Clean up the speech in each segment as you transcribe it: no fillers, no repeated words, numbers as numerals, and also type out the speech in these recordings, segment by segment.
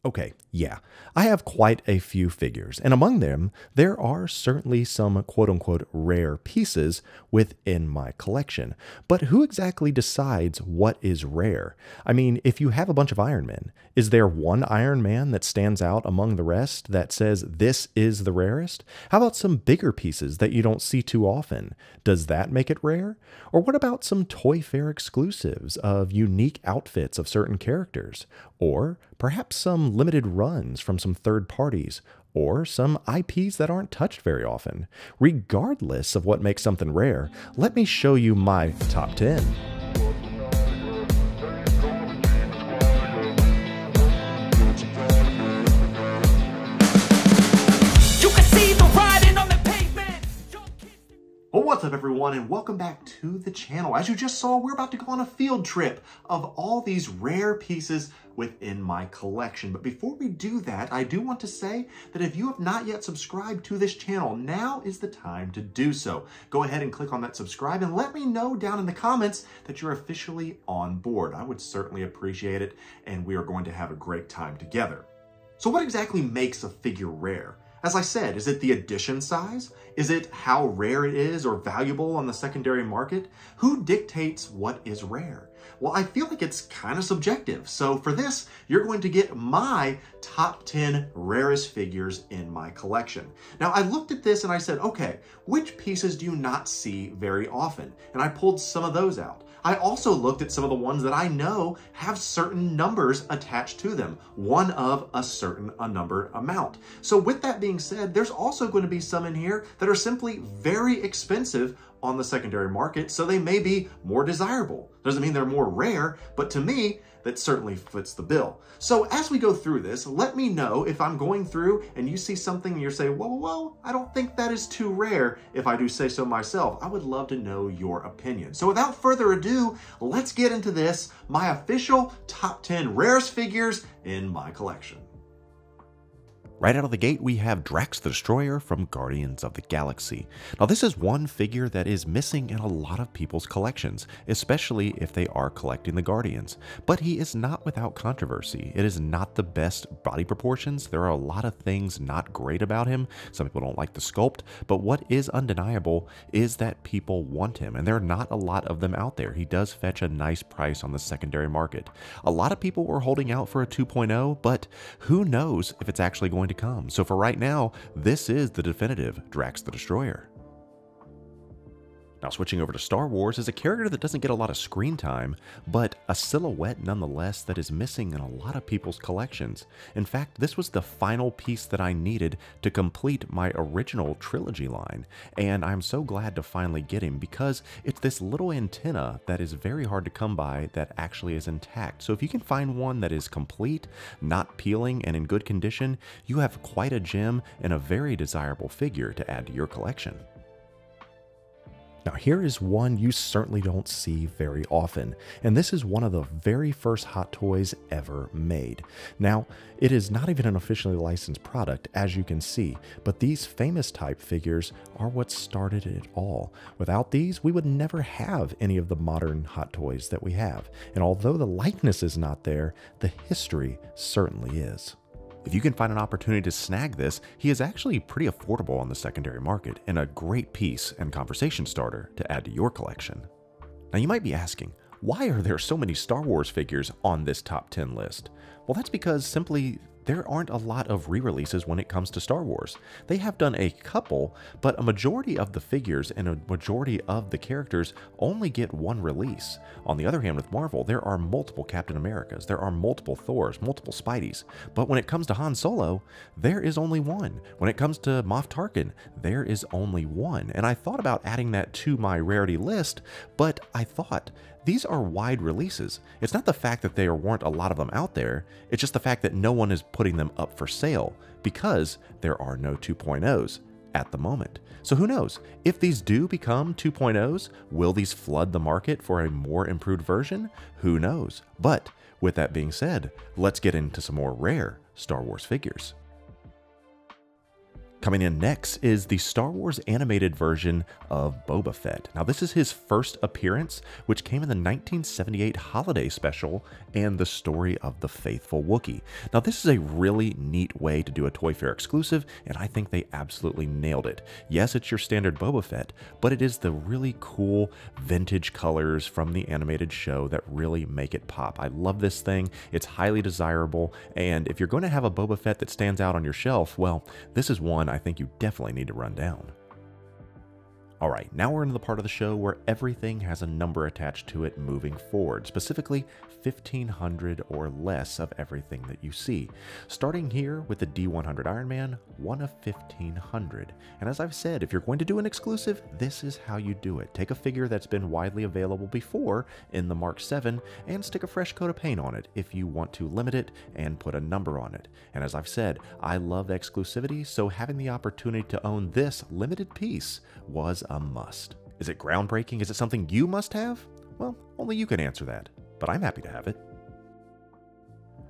Okay, yeah, I have quite a few figures, and among them, there are certainly some quote unquote rare pieces within my collection. But who exactly decides what is rare? I mean, if you have a bunch of Iron Men, is there one Iron Man that stands out among the rest that says this is the rarest? How about some bigger pieces that you don't see too often? Does that make it rare? Or what about some Toy Fair exclusives of unique outfits of certain characters? Or perhaps some limited runs from some third parties, or some IPs that aren't touched very often. Regardless of what makes something rare, let me show you my top 10. Well, what's up everyone, and welcome back to the channel. As you just saw, we're about to go on a field trip of all these rare pieces within my collection. But before we do that, I do want to say that if you have not yet subscribed to this channel, now is the time to do so. Go ahead and click on that subscribe and let me know down in the comments that you're officially on board. I would certainly appreciate it, and we are going to have a great time together. So what exactly makes a figure rare? As I said, is it the edition size? Is it how rare it is or valuable on the secondary market? Who dictates what is rare? Well, I feel like it's kind of subjective. So for this, you're going to get my top 10 rarest figures in my collection. Now, I looked at this and I said, okay, which pieces do you not see very often? And I pulled some of those out. I also looked at some of the ones that I know have certain numbers attached to them, one of a certain number amount. So with that being said, there's also going to be some in here that are simply very expensive on the secondary market, so they may be more desirable. Doesn't mean they're more rare, but to me, that certainly fits the bill. So as we go through this, let me know if I'm going through and you see something and you're saying, whoa, I don't think that is too rare. If I do say so myself, I would love to know your opinion. So without further ado, let's get into this, my official top 10 rarest figures in my collection. Right out of the gate, we have Drax the Destroyer from Guardians of the Galaxy. Now, this is one figure that is missing in a lot of people's collections, especially if they are collecting the Guardians. But he is not without controversy. It is not the best body proportions. There are a lot of things not great about him. Some people don't like the sculpt, but what is undeniable is that people want him, and there are not a lot of them out there. He does fetch a nice price on the secondary market. A lot of people were holding out for a 2.0, but who knows if it's actually going to come. So for right now, this is the definitive Drax the Destroyer. Now switching over to Star Wars is a character that doesn't get a lot of screen time, but a silhouette nonetheless that is missing in a lot of people's collections. In fact, this was the final piece that I needed to complete my original trilogy line, and I'm so glad to finally get him because it's this little antenna that is very hard to come by that actually is intact. So if you can find one that is complete, not peeling, and in good condition, you have quite a gem and a very desirable figure to add to your collection. Now here is one you certainly don't see very often, and this is one of the very first Hot Toys ever made. Now, it is not even an officially licensed product, as you can see, but these famous type figures are what started it all. Without these, we would never have any of the modern Hot Toys that we have, and although the likeness is not there, the history certainly is. If you can find an opportunity to snag this, he is actually pretty affordable on the secondary market and a great piece and conversation starter to add to your collection. Now you might be asking, why are there so many Star Wars figures on this top 10 list? Well, that's because simply there aren't a lot of re-releases when it comes to Star Wars. They have done a couple, but a majority of the figures and a majority of the characters only get one release. On the other hand, with Marvel, there are multiple Captain Americas, there are multiple Thors, multiple Spideys, but when it comes to Han Solo, there is only one. When it comes to Moff Tarkin, there is only one. And I thought about adding that to my rarity list, but I thought, these are wide releases. It's not the fact that there weren't a lot of them out there, it's just the fact that no one is putting them up for sale because there are no 2.0s at the moment. So who knows? If these do become 2.0s, will these flood the market for a more improved version? Who knows? But with that being said, let's get into some more rare Star Wars figures. Coming in next is the Star Wars animated version of Boba Fett. Now this is his first appearance, which came in the 1978 holiday special and the story of the faithful Wookiee. Now this is a really neat way to do a Toy Fair exclusive, and I think they absolutely nailed it. Yes, it's your standard Boba Fett, but it is the really cool vintage colors from the animated show that really make it pop. I love this thing. It's highly desirable, and if you're going to have a Boba Fett that stands out on your shelf, well, this is one I think you definitely need to run down. Alright, now we're into the part of the show where everything has a number attached to it moving forward, specifically 1500 or less of everything that you see. Starting here with the D100 Iron Man, one of 1500. And as I've said, if you're going to do an exclusive, this is how you do it. Take a figure that's been widely available before in the Mark 7 and stick a fresh coat of paint on it if you want to limit it and put a number on it. And as I've said, I love exclusivity, so having the opportunity to own this limited piece was a must. Is it groundbreaking? Is it something you must have? Well, only you can answer that, but I'm happy to have it.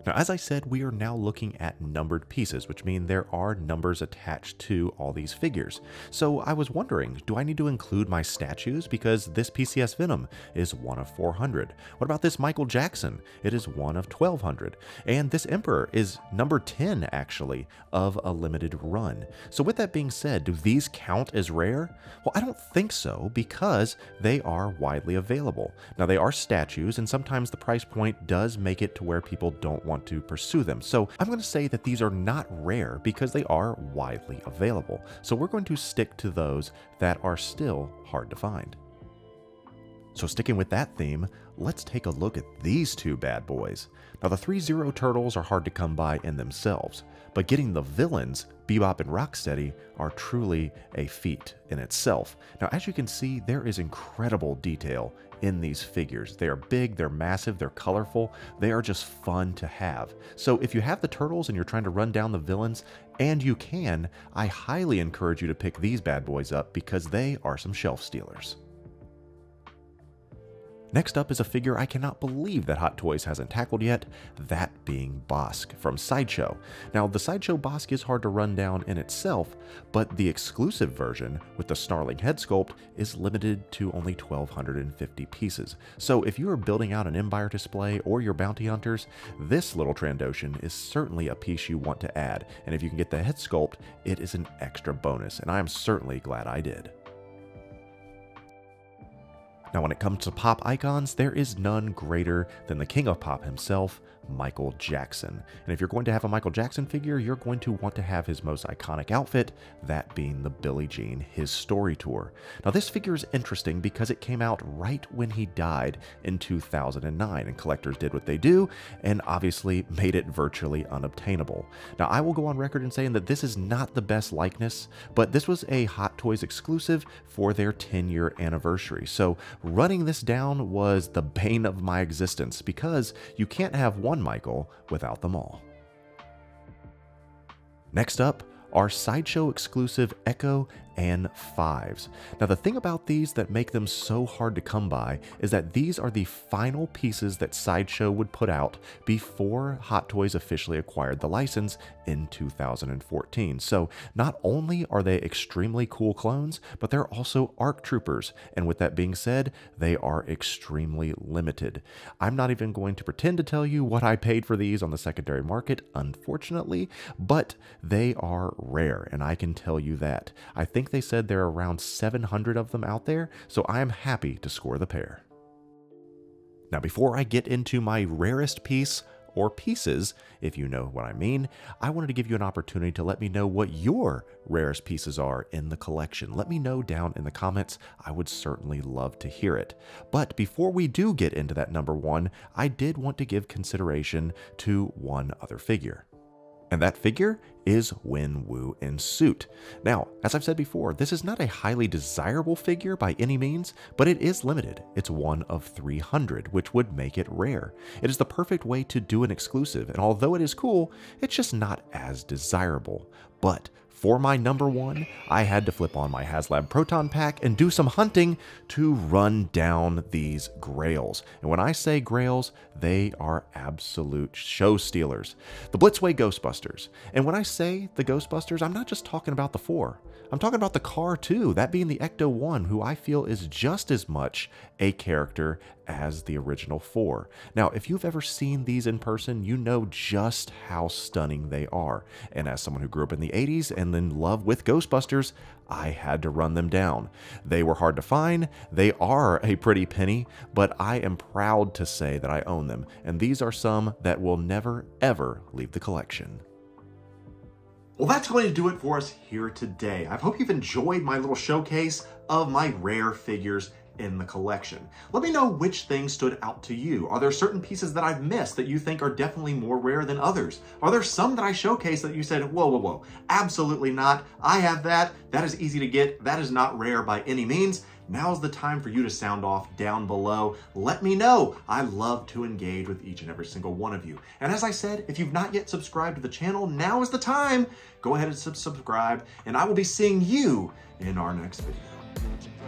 Now, as I said, we are now looking at numbered pieces, which mean there are numbers attached to all these figures. So I was wondering, do I need to include my statues? Because this PCS Venom is one of 400. What about this Michael Jackson? It is one of 1200. And this Emperor is number 10, actually, of a limited run. So with that being said, do these count as rare? Well, I don't think so, because they are widely available. Now, they are statues, and sometimes the price point does make it to where people don't want to pursue them. So I'm going to say that these are not rare because they are widely available. So we're going to stick to those that are still hard to find. So sticking with that theme, let's take a look at these two bad boys. Now the 3 Zero Turtles are hard to come by in themselves, but getting the villains, Bebop and Rocksteady, are truly a feat in itself. Now as you can see, there is incredible detail in these figures. They are big, they're massive, they're colorful, they are just fun to have. So if you have the turtles and you're trying to run down the villains, and you can, I highly encourage you to pick these bad boys up because they are some shelf stealers. Next up is a figure I cannot believe that Hot Toys hasn't tackled yet, that being Bosk from Sideshow. Now, the Sideshow Bosk is hard to run down in itself, but the exclusive version with the snarling head sculpt is limited to only 1,250 pieces. So if you are building out an Empire display or your bounty hunters, this little Trandoshan is certainly a piece you want to add, and if you can get the head sculpt, it is an extra bonus, and I am certainly glad I did. Now when it comes to pop icons, there is none greater than the king of pop himself, Michael Jackson. And if you're going to have a Michael Jackson figure, you're going to want to have his most iconic outfit, that being the Billie Jean, his story tour. Now this figure is interesting because it came out right when he died in 2009, and collectors did what they do and obviously made it virtually unobtainable. Now I will go on record in saying that this is not the best likeness, but this was a Hot Toys exclusive for their 10-year anniversary. So running this down was the bane of my existence because you can't have one Michael without them all. Next up are Sideshow exclusive Echo and 5s. Now the thing about these that make them so hard to come by is that these are the final pieces that Sideshow would put out before Hot Toys officially acquired the license in 2014. So not only are they extremely cool clones, but they're also ARC troopers, and with that being said, they are extremely limited. I'm not even going to pretend to tell you what I paid for these on the secondary market, unfortunately, but they are rare, and I can tell you that. I think they said there are around 700 of them out there, so I am happy to score the pair. Now before I get into my rarest piece, or pieces, if you know what I mean, I wanted to give you an opportunity to let me know what your rarest pieces are in the collection. Let me know down in the comments. I would certainly love to hear it. But before we do get into that number one, I did want to give consideration to one other figure. And that figure is Wen-Wu in suit. Now, as I've said before, this is not a highly desirable figure by any means, but it is limited. It's one of 300, which would make it rare. It is the perfect way to do an exclusive, and although it is cool, it's just not as desirable. But For my number one, I had to flip on my HasLab Proton Pack and do some hunting to run down these grails. And when I say grails, they are absolute show stealers. The Blitzway Ghostbusters. And when I say the Ghostbusters, I'm not just talking about the 4. I'm talking about the car too, that being the Ecto-1, who I feel is just as much a character as the original 4. Now, if you've ever seen these in person, you know just how stunning they are. And as someone who grew up in the 80s and in love with Ghostbusters, I had to run them down. They were hard to find, they are a pretty penny, but I am proud to say that I own them, and these are some that will never ever leave the collection. Well, that's going to do it for us here today. I hope you've enjoyed my little showcase of my rare figures in the collection. Let me know which things stood out to you. Are there certain pieces that I've missed that you think are definitely more rare than others? Are there some that I showcased that you said, whoa, whoa, whoa, absolutely not. I have that. That is easy to get. That is not rare by any means. Now's the time for you to sound off down below. Let me know. I love to engage with each and every single one of you. And as I said, if you've not yet subscribed to the channel, now is the time. Go ahead and subscribe, and I will be seeing you in our next video.